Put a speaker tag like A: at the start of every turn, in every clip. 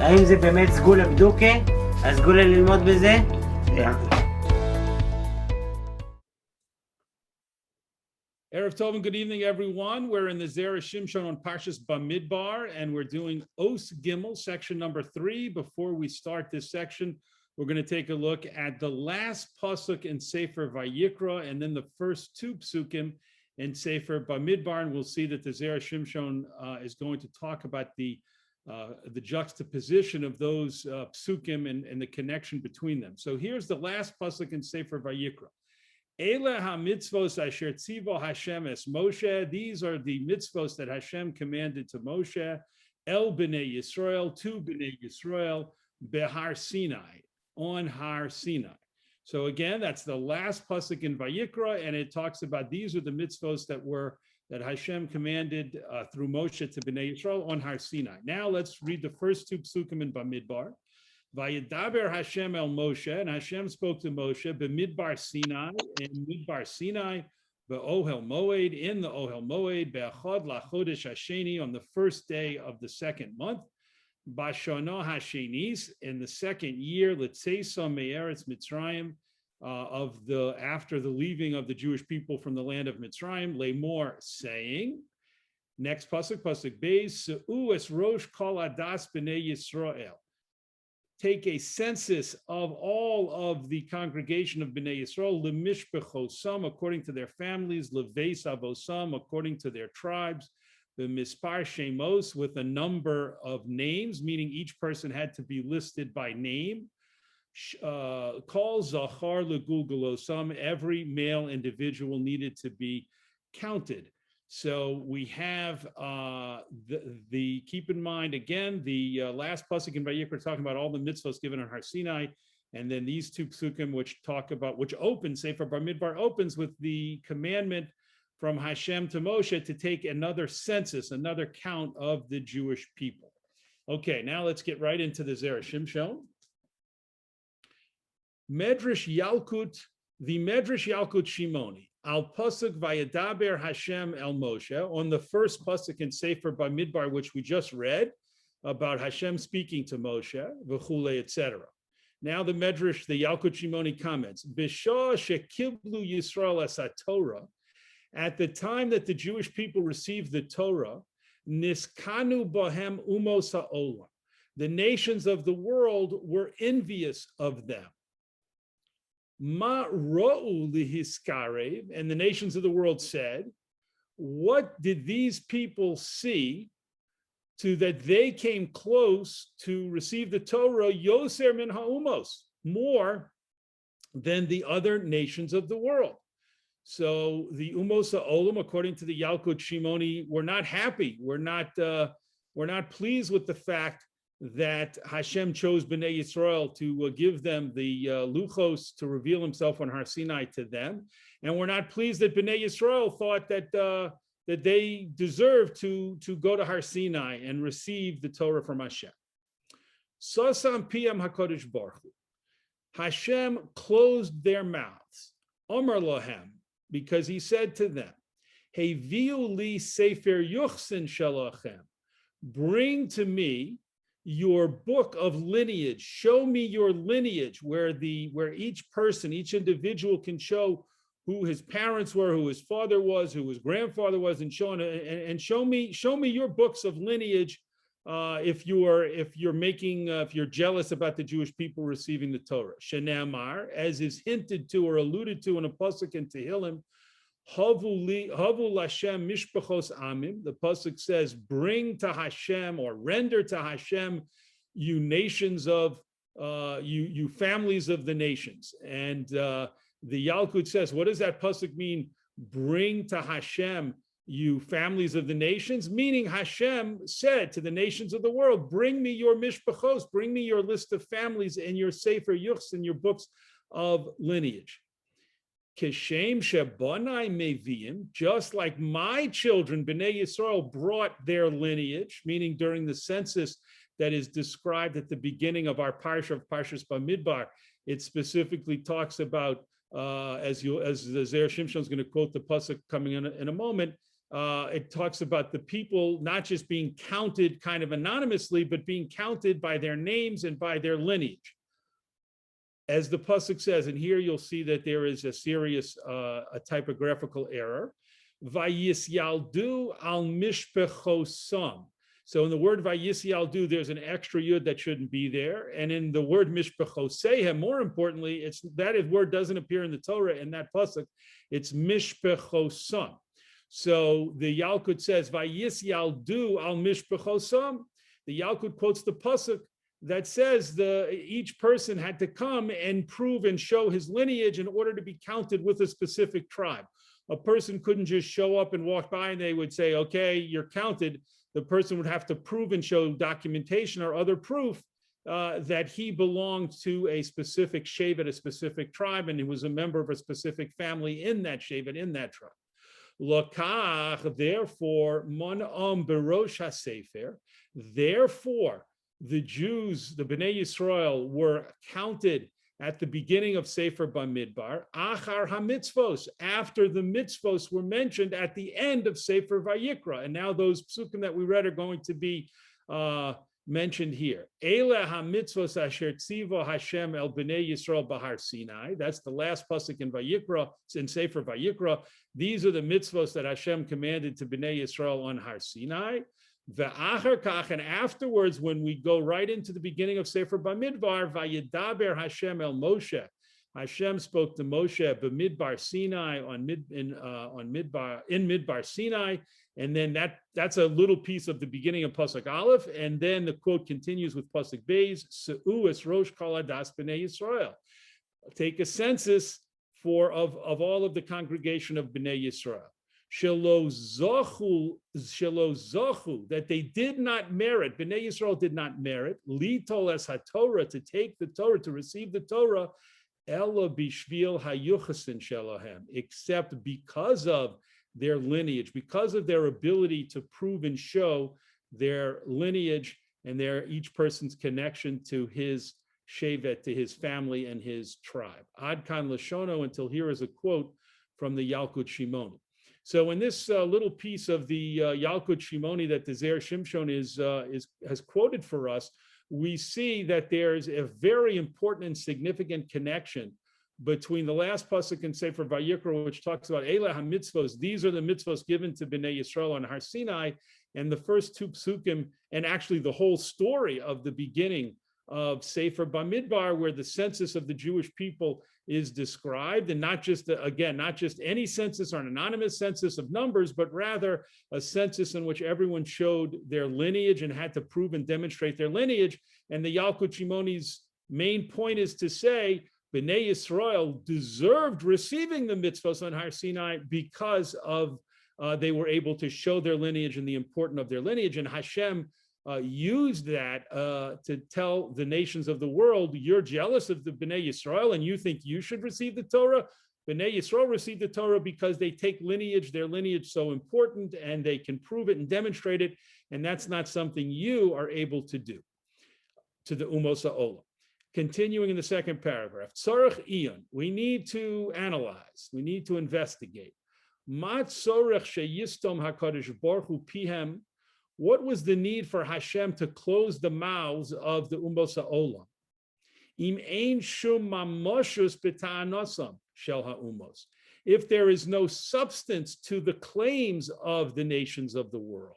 A: האם זה באמת סגולה בדוקה? הסגולה ללמוד בזה?
B: Erev Tov and good evening, everyone. We're in the Azeri Shimshon on Parshas Bamidbar, and we're doing Os Gimel, section number 3. Before we start this section, we're going to take a look at the last pasuk in Sefer Vayikra, and then the first two psukim in Sefer Bamidbar, and we'll see that the Azeri Shimshon is going to talk about the juxtaposition of those psukim and the connection between them. So here's the last pasuk in Sefer Vayikra. Ele ha-mitzvos asher tzivo Hashem es Moshe. These are the mitzvos that Hashem commanded to Moshe, el b'nei Yisrael, to b'nei Yisrael, behar Sinai, on Har Sinai. So again, that's the last pasuk in Vayikra, and it talks about these are the mitzvos that Hashem commanded through Moshe to b'nei Yisrael on Har Sinai. Now let's read the first two psukim in Bamidbar. Vayedaber Hashem el Moshe, and Hashem spoke to Moshe, b'midbar Sinai, in midbar Sinai, b'ohel moed, in the ohel moed, be'achad lachodesh hasheni, on the first day of the second month, b'shana hashenis, in the second year, l'tzeisa me'eretz Mitzrayim, after the leaving of the Jewish people from the land of Mitzrayim, le'mor, saying, next pasuk, pasuk beis, se'u es rosh kol adas b'nei Yisrael. Take a census of all of the congregation of Bnei Yisrael, lemishbechosam, according to their families, leveis avosam, according to their tribes, the mispar shemos, with a number of names, meaning each person had to be listed by name. Kol zachar legulgalosam, every male individual needed to be counted. So we have keep in mind again, the last pasuk in Vayikra talking about all the mitzvos given on Har Sinai, and then these two psukim which open, Sefer Bamidbar opens with the commandment from Hashem to Moshe to take another census, another count of the Jewish people. Okay, now let's get right into the Azeri Shimshon. Medrash Yalkut, the Medrash Yalkut Shimoni. Al pasuk vayedaber Hashem el Moshe, on the first pasuk in Sefer Bamidbar, which we just read about Hashem speaking to Moshe, v'chule, etc. Now the Medrash, the Yalkut Shimoni comments, B'shah shekiblu Yisrael es Torah, at the time that the Jewish people received the Torah, niskanu bahem umos ha'olam, the nations of the world were envious of them. Ma ro'u lihiskarev, and the nations of the world said, what did these people see to that they came close to receive the Torah, yoser min ha'umos, more than the other nations of the world? So the umos ha'olam, according to the Yalkut Shimoni, were not happy. We're not pleased with the fact that Hashem chose Bnei Yisrael to give them the luchos to reveal himself on Har Sinai to them. And we're not pleased that Bnei Yisrael thought that they deserved to go to Har Sinai and receive the Torah from Hashem. Sasam piyam HaKadosh Baruch Hu. Hashem closed their mouths. Omer lohem, because he said to them, Heviu li sefer yuchsin shalachem. Bring to me your book of lineage. Show me your lineage, where each person, each individual can show who his parents were, who his father was, who his grandfather was, and show me your books of lineage. If you're jealous about the Jewish people receiving the Torah. Shenamar, as is hinted to or alluded to in a pasuk in Tehillim, Havu Hashem mishpachos amim. The pasuk says, "Bring to Hashem or render to Hashem, you nations of you families of the nations." And the Yalkut says, "What does that pasuk mean? Bring to Hashem, you families of the nations." Meaning Hashem said to the nations of the world, "Bring me your mishpachos, bring me your list of families and your sefer yuchs and your books of lineage." Kishem shebanai meviim, just like my children, Bnei Yisrael, brought their lineage, meaning during the census that is described at the beginning of our parsha of Parshas Bamidbar. It specifically talks about, as the Azeri Shimshon is going to quote the pasuk coming in a moment, it talks about the people not just being counted kind of anonymously, but being counted by their names and by their lineage. As the pasuk says, and here you'll see that there is a serious a typographical error. Vayisyaldu al mishpechosam. So in the word vayisyaldu, there's an extra yud that shouldn't be there, and in the word mishpechosehem, more importantly, it's that word doesn't appear in the Torah in that pasuk. It's mishpechosam. So the Yalkut says vayisyaldu al mishpechosam. The Yalkut quotes the pasuk that says each person had to come and prove and show his lineage in order to be counted with a specific tribe. A person couldn't just show up and walk by and they would say, okay, you're counted. The person would have to prove and show documentation or other proof that he belonged to a specific shevet, a specific tribe, and he was a member of a specific family in that shevet, in that tribe. Lokach, therefore, mon berosh hasefer, therefore, the Jews, the Bnei Yisrael, were counted at the beginning of Sefer Bamidbar, achar ha-mitzvos, after the mitzvos were mentioned at the end of Sefer Vayikra. And now those psukim that we read are going to be mentioned here. Eile ha-mitzvos asher tzivo Hashem el Bnei Yisrael bahar Sinai. That's the last pasuk in Vayikra, in Sefer Vayikra. These are the mitzvos that Hashem commanded to Bnei Yisrael on Har Sinai. And afterwards, when we go right into the beginning of Sefer Bamidbar, Vayedaber Hashem el Moshe. Hashem spoke to Moshe bamidbar Sinai in Midbar Sinai, and then that's a little piece of the beginning of Pasuk Aleph, and then the quote continues with Pasuk Beis, Se'u es Rosh Kol Adas Bnei Yisrael. Take a census of all of the congregation of Bnei Yisrael. Shelo zochu, that they did not merit, Bnei Yisrael did not merit, litol es haTorah, to take the Torah, to receive the Torah, ela bishvil hayuchasin shelahem, except because of their lineage, because of their ability to prove and show their lineage and each person's connection to his shevet, to his family and his tribe. Ad kan lashono, until here is a quote from the Yalkut Shimoni. So in this little piece of the Yalkut Shimoni that the Azeri Shimshon has quoted for us, we see that there's a very important and significant connection between the last pasuk in Sefer Vayikra, which talks about Eile ha-mitzvos, these are the mitzvos given to Bnei Yisrael on Har Sinai, and the first two psukim, and actually the whole story of the beginning of Sefer Bamidbar, where the census of the Jewish people is described, and not just any census or an anonymous census of numbers, but rather a census in which everyone showed their lineage and had to prove and demonstrate their lineage. And the Yalkut Shimoni's main point is to say Bnei Yisrael deserved receiving the mitzvos on Har Sinai because of they were able to show their lineage and the importance of their lineage, and Hashem used that to tell the nations of the world, you're jealous of the Bnei Yisrael and you think you should receive the Torah. Bnei Yisrael received the Torah because they take lineage, their lineage so important, and they can prove it and demonstrate it, and that's not something you are able to do. To the Umos HaOlam. Continuing in the second paragraph, Tzorech Iyon, we need to analyze, we need to investigate. Ma tzorech sheyistom HaKadosh Baruch Hu pihem. What was the need for Hashem to close the mouths of the Umos HaOlam? Im ein shum mamoshus b'ta'anosam shel ha'umos. If there is no substance to the claims of the nations of the world,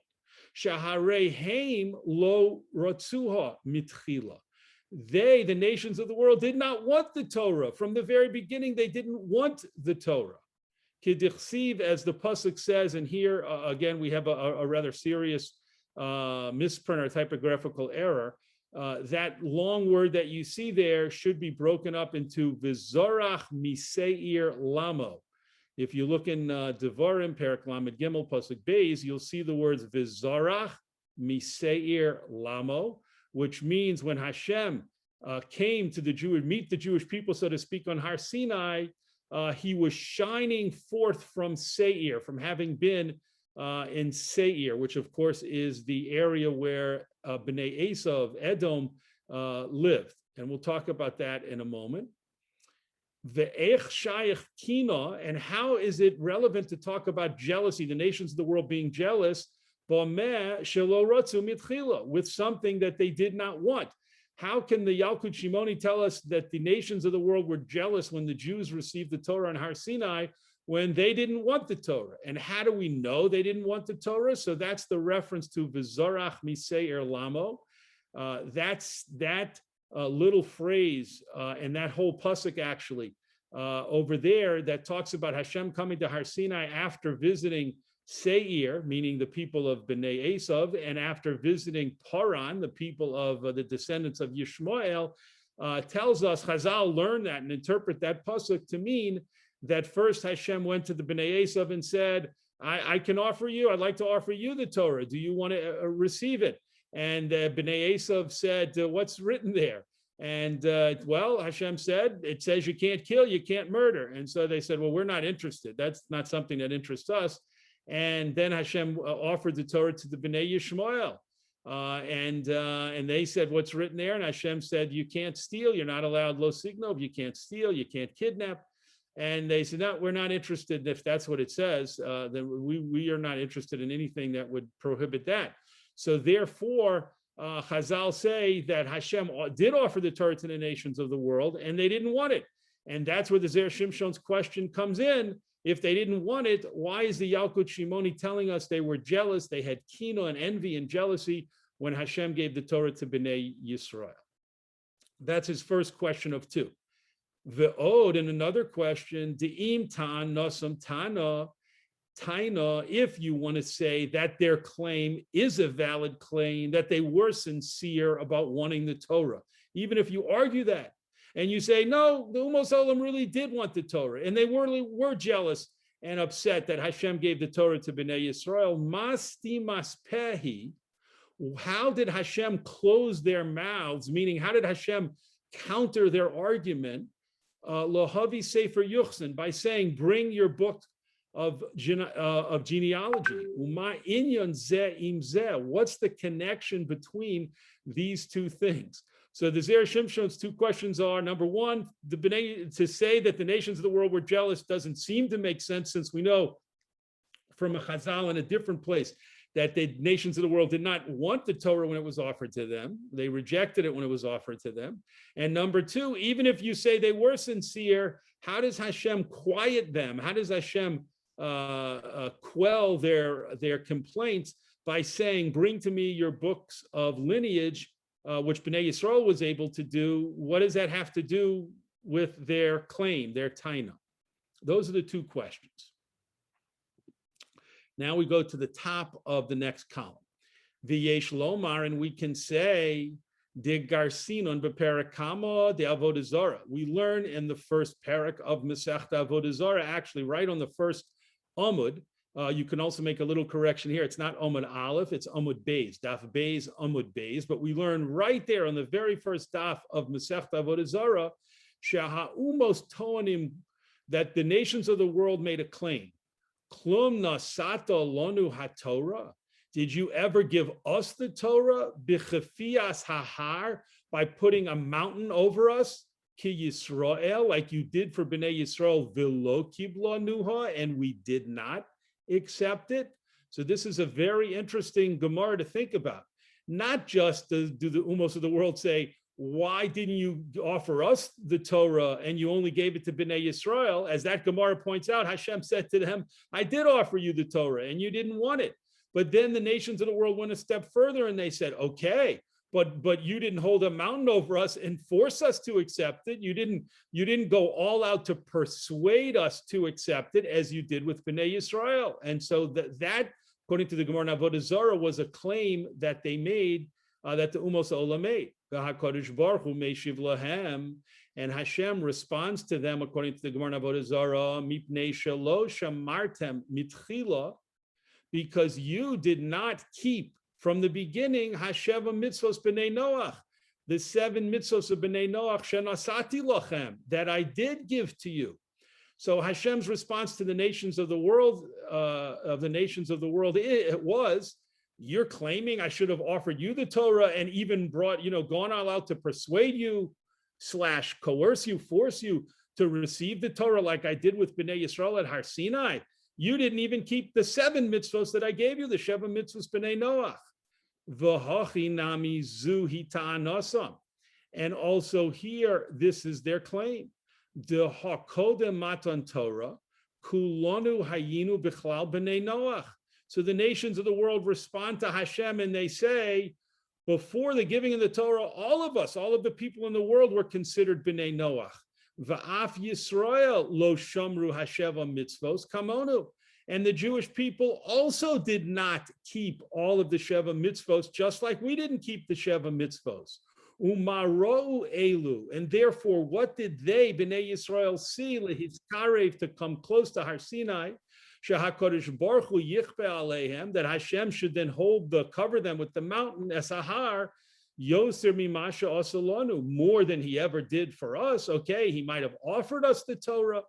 B: shaharei heim lo ratzuha mitchila. They, the nations of the world, did not want the Torah. From the very beginning, they didn't want the Torah. Kidichsiv, as the pasuk says, and here again we have a rather serious misprint or typographical error. That long word that you see there should be broken up into vizorach miseir lamo. If you look in Devarim, Perek Lamed Gimel, Pasuk Beis, you'll see the words vizorach miseir lamo, which means when Hashem came to meet the Jewish people, so to speak, on Har Sinai, he was shining forth from Seir, from having been in Seir, which of course is the area where Bnei Esau of Edom lived. And we'll talk about that in a moment. Ve'ech shayach kina, and how is it relevant to talk about jealousy, the nations of the world being jealous, with something that they did not want? How can the Yalkut Shimoni tell us that the nations of the world were jealous when the Jews received the Torah on Har Sinai when they didn't want the Torah? And how do we know they didn't want the Torah? So that's the reference to V'zorach Miseir Lamo. That's that little phrase and that whole pasuk actually over there that talks about Hashem coming to Har Sinai after visiting Seir, meaning the people of Bnei Esav, and after visiting Paran, the people of the descendants of Yishmael, tells us, Chazal learned that and interpret that pasuk to mean that first Hashem went to the Bnei Esav and said, I'd like to offer you the Torah. Do you want to receive it? And Bnei Esav said, what's written there? And well, Hashem said, it says you can't kill, you can't murder. And so they said, well, we're not interested. That's not something that interests us. And then Hashem offered the Torah to the Bnei Yishmael. And they said, what's written there? And Hashem said, you can't steal. You're not allowed lo signov. You can't steal. You can't kidnap. And they said, no, we're not interested. If that's what it says, then we are not interested in anything that would prohibit that. So therefore, Chazal say that Hashem did offer the Torah to the nations of the world, and they didn't want it. And that's where the Azeri Shimshon's question comes in. If they didn't want it, why is the Yalkut Shimoni telling us they were jealous? They had kino and envy and jealousy when Hashem gave the Torah to Bnei Yisrael. That's his first question of two. Ve'od, and another question, De'im tan nosam tana, taina, if you want to say that their claim is a valid claim, that they were sincere about wanting the Torah, even if you argue that, and you say, no, the Umos Olam really did want the Torah, and they were jealous and upset that Hashem gave the Torah to Bnei Yisrael. Masti maspehi, how did Hashem close their mouths? Meaning, how did Hashem counter their argument? Lohavi Sefer Yuchsin, by saying, bring your book of genealogy. Uma inyan zeh im zeh. What's the connection between these two things? So the Azeri Shimshon's two questions are, number one, to say that the nations of the world were jealous doesn't seem to make sense, since we know from a Chazal in a different place that the nations of the world did not want the Torah when it was offered to them. They rejected it when it was offered to them. And number two, even if you say they were sincere, how does Hashem quiet them? How does Hashem quell their complaints by saying, bring to me your books of lineage, which Bnei Yisrael was able to do? What does that have to do with their claim, their taina? Those are the two questions. Now we go to the top of the next column. V'yesh lomar, and we can say, de garsinon beperakama de avodah zarah. We learn in the first parak of Masechta Avodah Zarah, actually right on the first Amud. You can also make a little correction here. It's not Amud Aleph, it's Amud Beis, Daf Beis, Amud Beis. But we learn right there on the very first daf of Masechta Avodah Zarah, Sheha'umos toanim, that the nations of the world made a claim. Klum nasata lonu haTorah. Did you ever give us the Torah? B'chefias hahar, by putting a mountain over us, ki Yisrael, like you did for Bnei Yisrael, v'lo kibla nuha, and we did not accept it. So this is a very interesting Gemara to think about. Not just do the Umos of the world say, why didn't you offer us the Torah and you only gave it to Bnei Yisrael? As that Gemara points out, Hashem said to them, I did offer you the Torah and you didn't want it. But then the nations of the world went a step further and they said, okay, but you didn't hold a mountain over us and force us to accept it. You didn't go all out to persuade us to accept it as you did with Bnei Yisrael. And so that according to the Gemara in Avodah Zarah, was a claim that they made, that the Umos Olam made. HaKadosh Baruch Hu meishiv lahem, and Hashem responds to them according to the Gemara in Avodah Zarah, mipnei shelo shamartem mitchila, because you did not keep from the beginning Hasheva Mitzvos b'nei Noach, the 7 mitzvos of b'nei Noach shenasati lachem, that I did give to you. So Hashem's response to the nations of the world, it was, you're claiming I should have offered you the Torah and even brought, gone all out to persuade you / coerce you, force you to receive the Torah like I did with Bnei Yisrael at Har Sinai. You didn't even keep the 7 mitzvos that I gave you, the Sheva mitzvos Bnei Noach. V'hachi nami zu hita'anasam. And also here, this is their claim. De hakodem matan Torah, kulonu hayinu bichlal Bnei Noach. So the nations of the world respond to Hashem and they say, before the giving of the Torah, all of us, all of the people in the world were considered Bnei Noach. Va'af Yisrael lo shamru hasheva mitzvos kamonu. And the Jewish people also did not keep all of the Sheva mitzvos, just like we didn't keep the Sheva mitzvos. Umarou elu. And therefore, what did they, Bnei Yisrael, see lehitzkarev, to come close to Har Sinai? Shehakodesh Baruch Hu yichpe aleihem, that Hashem should then cover them with the mountain Esahar, Yoser mimasha asalanu, more than he ever did for us. Okay, he might have offered us the Torah,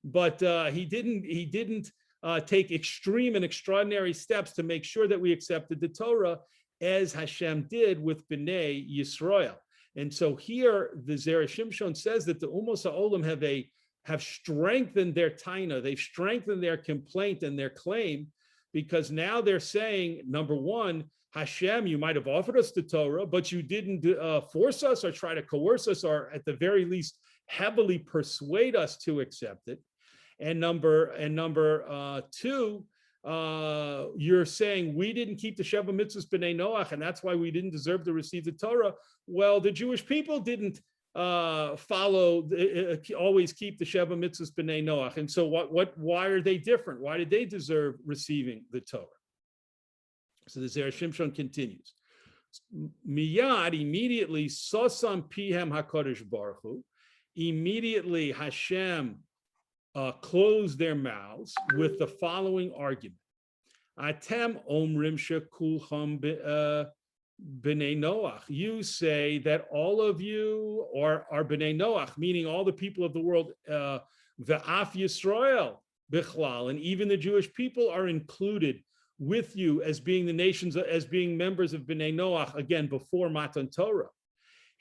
B: but he didn't take extreme and extraordinary steps to make sure that we accepted the Torah, as Hashem did with Bnei Yisrael. And so here, the Azeri Shimshon says that the Umos HaOlam have strengthened their taina, they've strengthened their complaint and their claim, because now they're saying, number one, Hashem, you might have offered us the Torah, but you didn't force us or try to coerce us, or at the very least heavily persuade us to accept it. And number two, you're saying we didn't keep the Sheva mitzvahs B'nai Noach, and that's why we didn't deserve to receive the Torah. Well, the Jewish people didn't always keep the Sheva mitzvahs B'nai Noach, and so why are they different? Why did they deserve receiving the Torah? So the Azeri Shimshon continues. Miyad, immediately, sosam pihem hakodesh baruch hu. Immediately, Hashem closed their mouths with the following argument: Atem omrim shekulcham b'nei Noach. You say that all of you are b'nei Noach, meaning all the people of the world, ve'af Yisrael bichlal, and even the Jewish people are included with you as being the nations, as being members of b'nei Noach, again, before Matan Torah.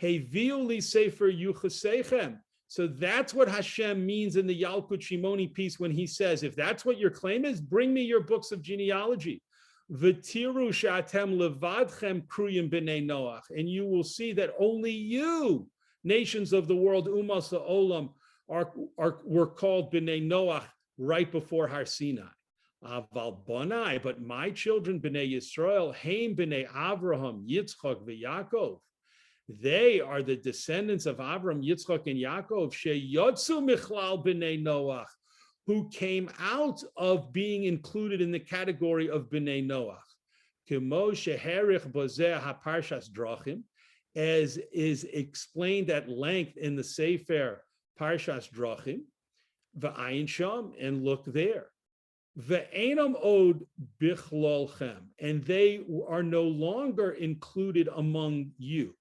B: Heviu li sefer yuchasechem. So that's what Hashem means in the Yalkut Shimoni piece when he says, if that's what your claim is, bring me your books of genealogy. V'tiru she'atem levadchem kruyim b'nei Noach. And you will see that only you, nations of the world, Umas ha'olam, were called b'nei Noach right before Har Sinai. Aval bonai, but my children, b'nei Yisrael, heim b'nei Avraham, Yitzchak, v'Yakov. They are the descendants of Avram, Yitzchak, and Yaakov, sheyotzu michlal b'nei Noach, who came out of being included in the category of b'nei Noach. Kemo sheherich bozeh haparshas drachim, as is explained at length in the Sefer Parshas Drachim, v'ayin sham, and look there. Ve'enam od bichlolchem, and they are no longer included among you.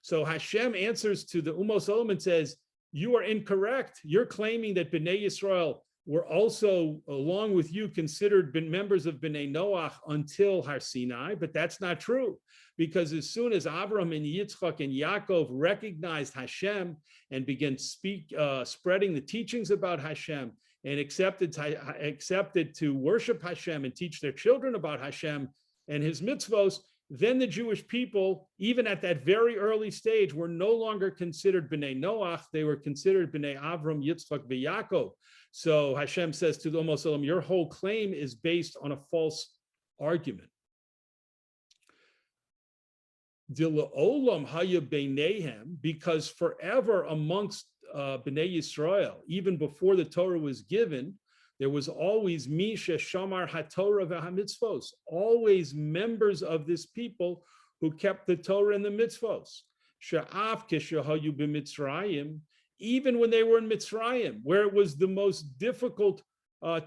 B: So Hashem answers to the Umos Olam and says, you are incorrect. You're claiming that Bnei Yisrael were also, along with you, considered members of Bnei Noach until Har Sinai, but that's not true. Because as soon as Avraham and Yitzchak and Yaakov recognized Hashem and began spreading the teachings about Hashem and accepted to worship Hashem and teach their children about Hashem and his mitzvos, then the Jewish people, even at that very early stage, were no longer considered B'nai Noach. They were considered B'nai Avram, Yitzchak, v'Yaakov. So Hashem says to the Umos Olam, your whole claim is based on a false argument. Dila'olam haya b'neihem, because forever amongst B'nai Yisrael, even before the Torah was given, there was always Misha Shamar HaTorah v'HaMitzvos, always members of this people who kept the Torah and the mitzvos. Sha'af keshahayu b'Mitzrayim, even when they were in Mitzrayim, where it was the most difficult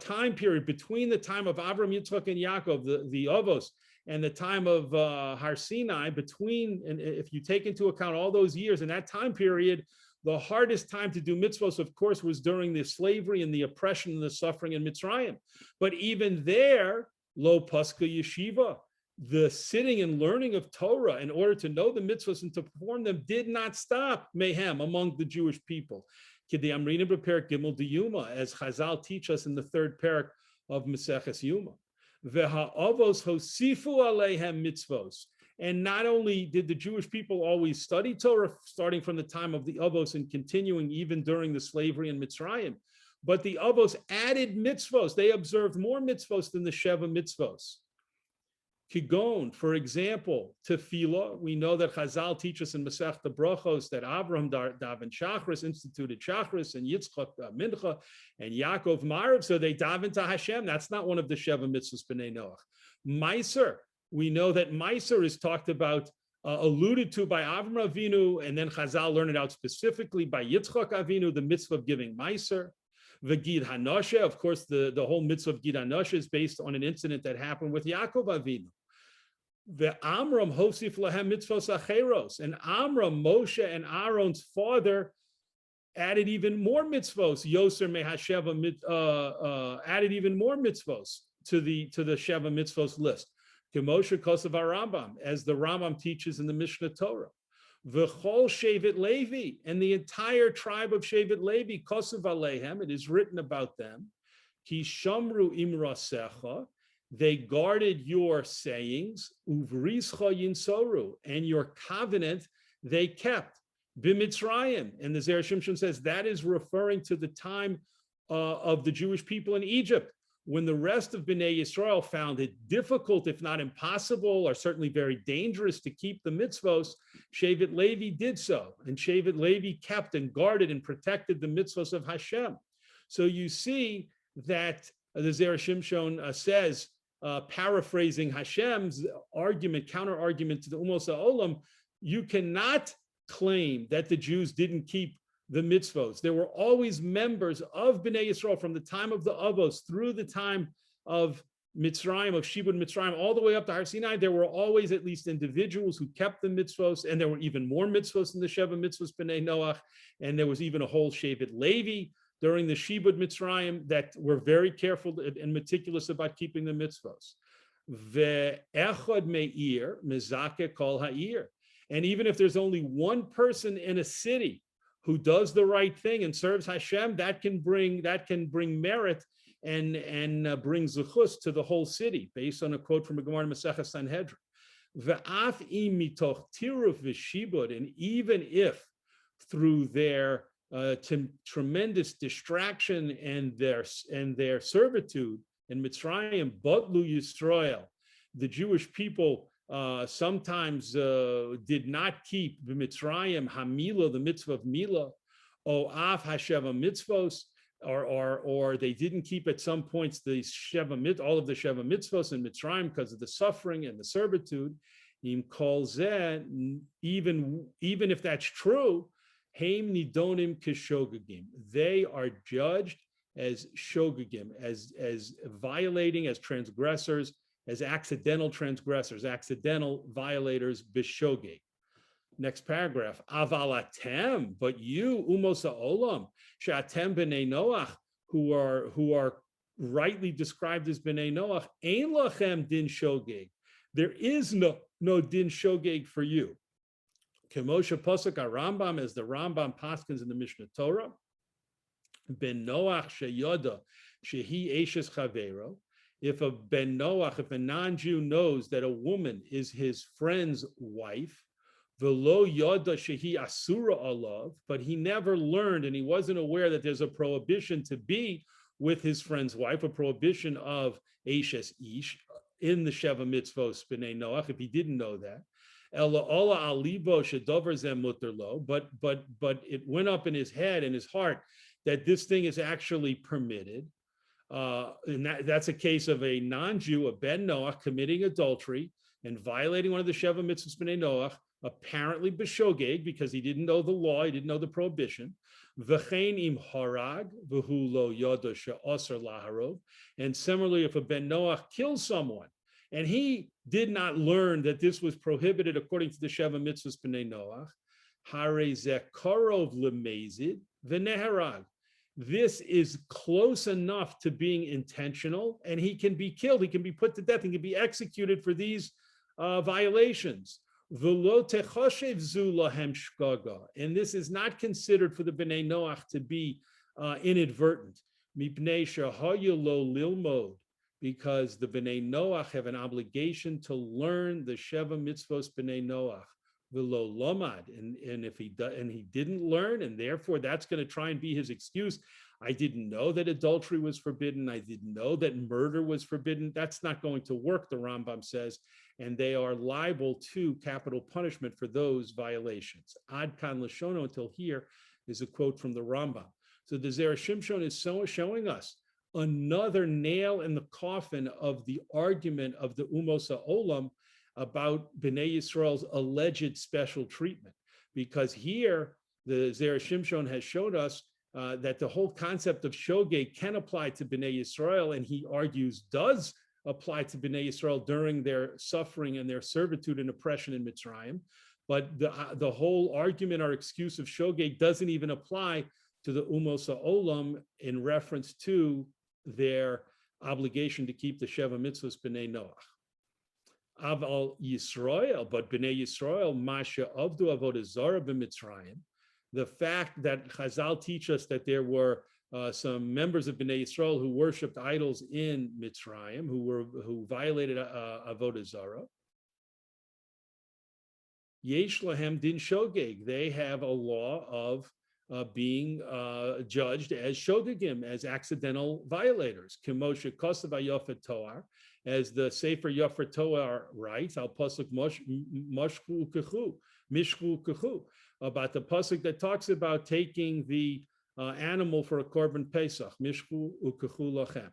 B: time period between the time of Avram, Yitzchak, and Yaakov, the Avos, and the time of Har Sinai, and if you take into account all those years in that time period, the hardest time to do mitzvos, of course, was during the slavery and the oppression and the suffering in Mitzrayim. But even there, lo paska yeshiva, the sitting and learning of Torah in order to know the mitzvos and to perform them did not stop mayhem among the Jewish people. Kidei Amrina b'Perek Gimel Diyuma, as Chazal teach us in the third parak of Maseches Yuma. Ve'ha'avos hosifu aleihem mitzvos. And not only did the Jewish people always study Torah, starting from the time of the Avos and continuing even during the slavery in Mitzrayim, but the Avos added mitzvos. They observed more mitzvos than the Sheva mitzvos. Kigon, for example, tefillah. We know that Chazal teaches in Masechta Brachos that Abraham davened Shachris, instituted Shachris, and Yitzchak Mincha, and Yaakov Marav. So they davened to Hashem. That's not one of the Sheva mitzvos b'nei Noach. Meiser, we know that Meiser is talked about, alluded to by Avram Avinu, and then Chazal learned it out specifically by Yitzchak Avinu, the mitzvah of giving Meiser. The Gid Hanoshe, of course, the whole mitzvah of Gid Hanoshe is based on an incident that happened with Yaakov Avinu. The Amram Hosif Lahem Mitzvos Acheros, and Amram, Moshe, and Aaron's father added even more mitzvos. Yoser Mehasheva added even more mitzvos to the Sheva mitzvos list. Kemoshe Kosav Rambam, as the Rambam teaches in the Mishnah Torah. V'chol Shevet Levi, and the entire tribe of Shevet Levi, Kosav Alehem, it is written about them. Ki Shamru Imrasecha, they guarded your sayings, Uvrischa Yinsoru, and your covenant they kept. B'Mitzrayim, and the Azeri Shimshon says that is referring to the time of the Jewish people in Egypt, when the rest of Bnei Yisrael found it difficult, if not impossible, or certainly very dangerous to keep the mitzvos. Shevet Levi did so, and Shevet Levi kept and guarded and protected the mitzvos of Hashem. So you see that the Azeri Shimshon says, paraphrasing Hashem's argument, counter argument to the Umos HaOlam, you cannot claim that the Jews didn't keep the mitzvos. There were always members of Bnei Yisrael from the time of the Avos through the time of Mitzrayim, of Shibud Mitzrayim, all the way up to Har Sinai. There were always at least individuals who kept the mitzvos, and there were even more mitzvos in the Sheva mitzvos Bnei Noach, and there was even a whole Shevet Levi during the Shibud Mitzrayim that were very careful and meticulous about keeping the mitzvos. Ve'echad me'ir mezake kol ha'ir. And even if there's only one person in a city who does the right thing and serves Hashem, that can bring merit and bring zechus to the whole city, based on a quote from a Gemara in Masechah Sanhedrin. Ve'af im mitoch tiruf v'shibud, and even if through their tremendous distraction and their servitude in Mitzrayim, Batlu Yisrael, the Jewish people sometimes did not keep the Mitzrayim Hamila, the mitzvah of Mila, O Af Hasheva mitzvos, or they didn't keep at some points the all of the Sheva mitzvos in Mitzrayim because of the suffering and the servitude. Im kol zeh, even if that's true, Haim nidonim keshogagim. They are judged as shogagim, as violating, as transgressors, as accidental transgressors, accidental violators, bishogeg. Next paragraph. Avalatem, but you, umos ha'olam, she'atem b'nei Noach, who are rightly described as b'nei Noach, ein lachem din shogeg. There is no din shogeg for you. Kemoshe Pasuk Rambam, as the Rambam paskins in the Mishnah Torah, ben Noach sheyoda shehi eshes chavero. If a ben Noach, if a non-Jew knows that a woman is his friend's wife, velo yoda shehi asura alav, but he never learned and he wasn't aware that there's a prohibition to be with his friend's wife, a prohibition of eshes ish in the Sheva mitzvos b'nei Noach. If he didn't know that. But it went up in his head and his heart that this thing is actually permitted. And that's a case of a non-Jew, a ben Noach, committing adultery and violating one of the Sheva mitzvahs b'nei Noach, apparently b'shogeg, because he didn't know the law, he didn't know the prohibition. V'chein im harag v'hu lo yoda she'asar laharov. And similarly, if a ben Noach kills someone, and he did not learn that this was prohibited according to the Sheva mitzvahs b'nei Noach, hare zeh karov lemezid v'neharag. This is close enough to being intentional, and he can be killed. He can be put to death. He can be executed for these violations. V'lo techoshev zu lahem shgaga. And this is not considered for the Bnei Noach to be inadvertent. Mipnei shehayu lo lilmod, because the Bnei Noach have an obligation to learn the Sheva Mitzvos Bnei Noach. V'lo lomad, and if he didn't learn, and therefore that's going to try and be his excuse. I didn't know that adultery was forbidden. I didn't know that murder was forbidden. That's not going to work, the Rambam says, and they are liable to capital punishment for those violations. Ad kan Lashono, until here, is a quote from the Rambam. So the Azeri Shimshon is showing us another nail in the coffin of the argument of the Umos HaOlam about Bnei Yisrael's alleged special treatment. Because here, the Azeri Shimshon has showed us that the whole concept of shogeg can apply to Bnei Yisrael, and he argues does apply to Bnei Yisrael during their suffering and their servitude and oppression in Mitzrayim. But the whole argument or excuse of shogeg doesn't even apply to the Umos HaOlam in reference to their obligation to keep the Sheva Mitzvos Bnei Noach. Aval Yisrael, but Bnei Yisrael, Masha Avdu Avodah Zarah b'Mitzrayim, the fact that Chazal teach us that there were some members of Bnei Yisrael who worshipped idols in Mitzrayim, who violated Avodah Zarah. Yesh lahem din shogeg. They have a law of being judged as shogegim, as accidental violators. Kimoshe kosav hayofet toar, as the Sefer Yofet Toar writes, al pasuk mishku kechu, about the pasuk that talks about taking the animal for a korban pesach, mishku ukechu lachem.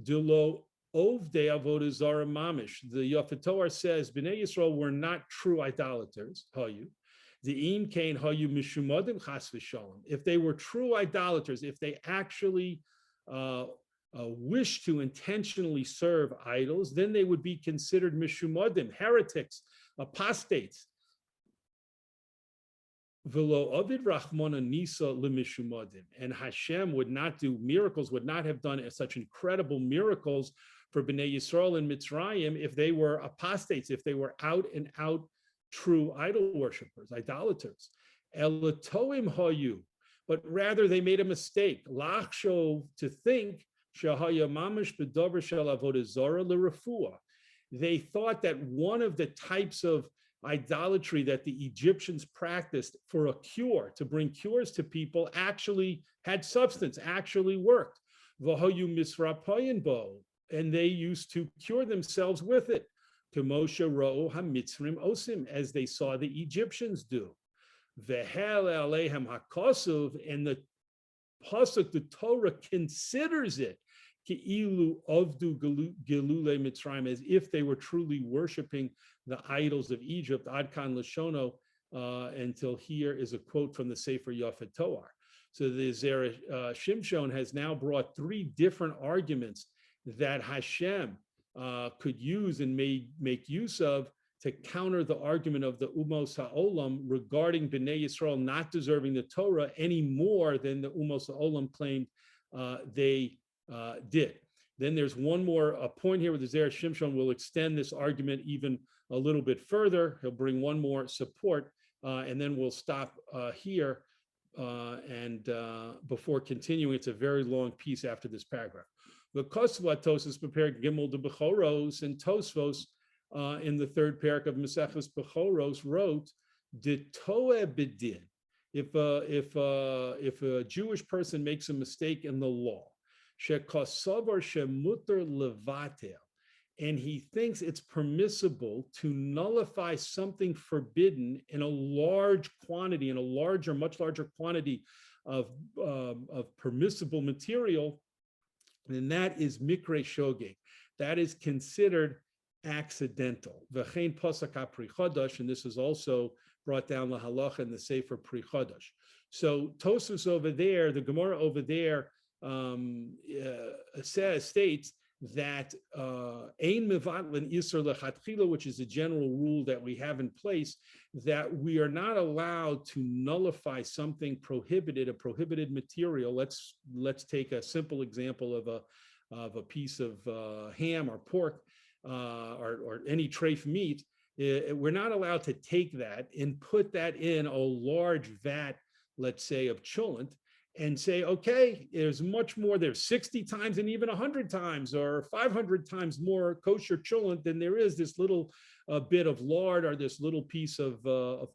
B: Dulo ovdei avodah zara mamish. The Yofet Toar says Bnei Yisrael were not true idolaters. Hayu. The im kain hayu mishumadim chas v'shalom. If they were true idolaters, if they actually wish to intentionally serve idols, then they would be considered mishumadim, heretics, apostates. V'lo avid rachmana nisa lemishumadim, and Hashem would not do miracles, would not have done such incredible miracles for Bnei Yisrael in Mitzrayim if they were apostates, if they were out and out true idol worshippers, idolaters. Elatoim hayu, but rather they made a mistake. Lachsho, to think shahaya mamish b'davar shel avodah zara l'refua. They thought that one of the types of idolatry that the Egyptians practiced for a cure, to bring cures to people, actually had substance, actually worked. V'hayu misrapayin bo, and they used to cure themselves with it. Kemoshe ro'u hamitzrim osim, as they saw the Egyptians do. Vehel alehem hakasuv, and the pasuk, the Torah considers it ki'ilu avdu gelule Mitzrayim, as if they were truly worshiping the idols of Egypt. Ad kan Lashono, until here is a quote from the Sefer Yofet Toar. So the Azeri Shimshon has now brought three different arguments that Hashem could use and make use of to counter the argument of the Umos HaOlam regarding Bnei Yisrael not deserving the Torah any more than the Umos HaOlam claimed they did. Then there's one more point here where the Azeri Shimshon will extend this argument even a little bit further. He'll bring one more support, and then we'll stop here. And before continuing, it's a very long piece after this paragraph. The Kosva Tosfos prepared Gimel de Bechoros, and Tosfos in the third parak of Maseches Bechoros wrote, "De toeh bedin." If a Jewish person makes a mistake in the law, shekosavar shemuter levatel, and he thinks it's permissible to nullify something forbidden in a large quantity, in a larger, much larger quantity of permissible material, then that is mikre shogeg. That is considered accidental. V'chein pasuk ha-pri chodesh, and this is also brought down la halacha in the Sefer Pri Chodesh. So Tosfos over there, the Gemara over there states that ein mevatlin iser lechatchila, which is a general rule that we have in place, that we are not allowed to nullify something prohibited, a prohibited material. Let's take a simple example of a piece of ham or pork or any treif meat, we're not allowed to take that and put that in a large vat, let's say, of cholent, and say, okay, there's much more, there's 60 times and even 100 times or 500 times more kosher cholent than there is this little bit of lard or this little piece of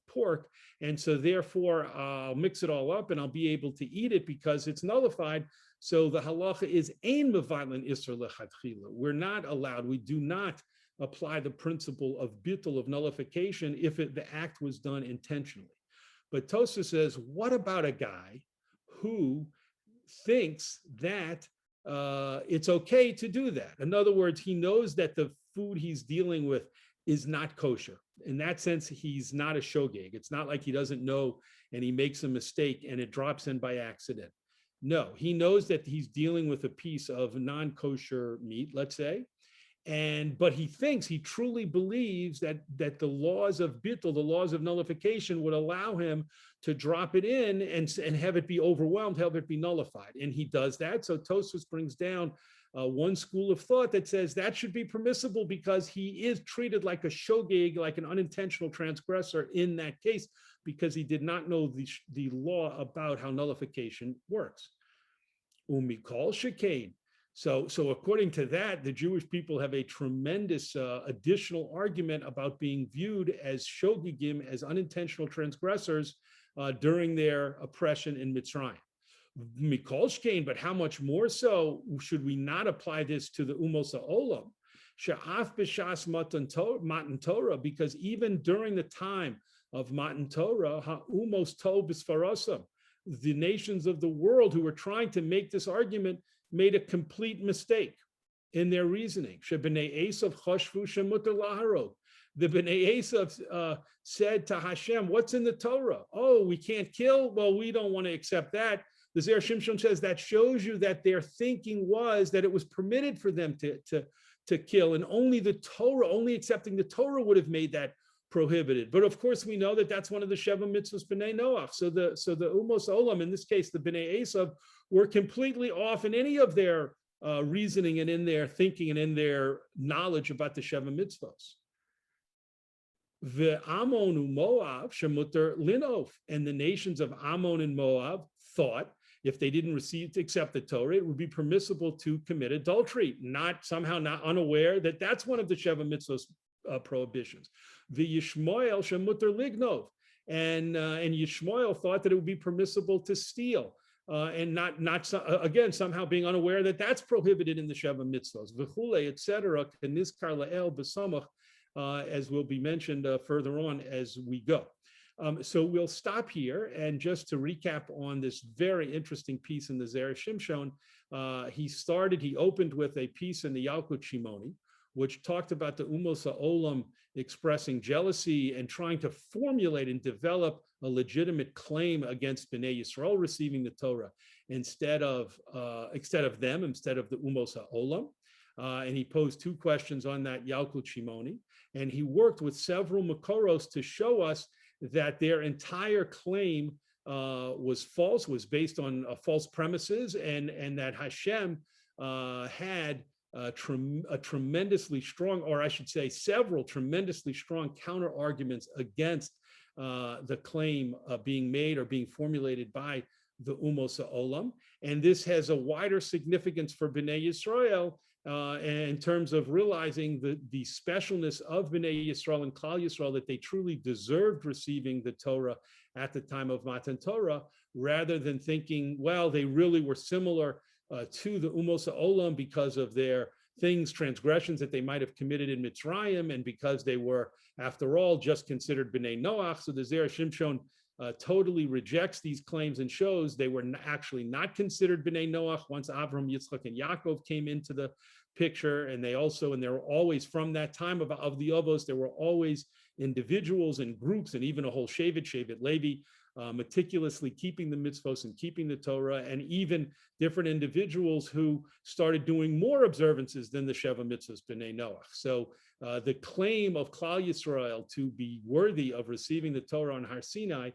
B: pork. And so therefore, I'll mix it all up and I'll be able to eat it because it's nullified. So the halacha is ein mevatlin isur lechatchila. We're not allowed, we do not apply the principle of bittul, of nullification, if the act was done intentionally. But Tosfos says, what about a guy who thinks that it's okay to do that? In other words, he knows that the food he's dealing with is not kosher. In that sense, he's not a shogeg. It's not like he doesn't know and he makes a mistake and it drops in by accident. No, he knows that he's dealing with a piece of non-kosher meat, let's say, but he thinks, he truly believes that the laws of bittul, the laws of nullification, would allow him to drop it in and have it be overwhelmed, have it be nullified. And he does that. So Tosfos brings down one school of thought that says that should be permissible because he is treated like a shogeg, like an unintentional transgressor in that case, because he did not know the law about how nullification works. Umikol shekain. So according to that, the Jewish people have a tremendous additional argument about being viewed as shogegim, as unintentional transgressors during their oppression in Mitzrayim. Mikol shekain, but how much more so should we not apply this to the umos ha'olam? She'af b'shas matan Torah, because even during the time of Matan Torah, ha'umos tov b'sfarosam, the nations of the world who were trying to make this argument made a complete mistake in their reasoning. Shebnei Esav chashvu shemutar laharog. The Bnei Esav said to Hashem, what's in the Torah? Oh, we can't kill? Well, we don't want to accept that. The Azeri Shimshon says that shows you that their thinking was that it was permitted for them to kill, and only the Torah, only accepting the Torah would have made that prohibited. But of course, we know that that's one of the Sheva Mitzvos B'nai Noach. So the Umos Olam, in this case, the Bnei Esav, were completely off in any of their reasoning and in their thinking and in their knowledge about the Sheva Mitzvos. The Ammon Moab shemuter linov, and the nations of Ammon and Moab thought if they didn't accept the Torah, it would be permissible to commit adultery, not unaware that that's one of the Sheva Mitzvos prohibitions. The Yishmael shemuter lignov, and Yishmael thought that it would be permissible to steal, and again somehow being unaware that that's prohibited in the Sheva Mitzvos. V'chule, etc. Kenizkar la'el b'samach, as will be mentioned further on as we go. So we'll stop here, and just to recap on this very interesting piece in the Azeri Shimshon, he opened with a piece in the Yalkut Shimoni, which talked about the Umos Ha'olam expressing jealousy and trying to formulate and develop a legitimate claim against Bnei Yisrael receiving the Torah instead of the Umos Ha'olam. And he posed two questions on that Yalkut Shimoni, and he worked with several Makoros to show us that their entire claim was false, was based on false premises, and that Hashem had a tremendously strong, or I should say several tremendously strong counter arguments against the claim being made or being formulated by the Umos Ha'olam. And this has a wider significance for Bnei Yisrael in terms of realizing the specialness of Bnei Yisrael and Klal Yisrael, that they truly deserved receiving the Torah at the time of Matan Torah, rather than thinking, well, they really were similar to the Umos Ha'olam because of their transgressions that they might have committed in Mitzrayim, and because they were, after all, just considered Bnei Noach. So the Azeri Shimshon totally rejects these claims and shows they were actually not considered Bnei Noach once Avram, Yitzchak, and Yaakov came into the picture. And they were always, from that time of the Avos, there were always individuals and groups, and even a whole Shevet Levi, meticulously keeping the mitzvos and keeping the Torah, and even different individuals who started doing more observances than the Sheva Mitzvos B'nai Noach. So the claim of Klal Yisrael to be worthy of receiving the Torah on Har Sinai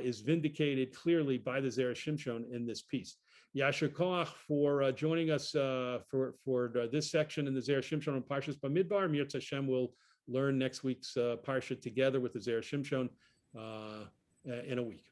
B: is vindicated clearly by the Azeri Shimshon in this piece. Yasher Koach for joining us for this section in the Azeri Shimshon on Parshas Bamidbar. Mirz Hashem will learn next week's parsha together with the Azeri Shimshon in a week.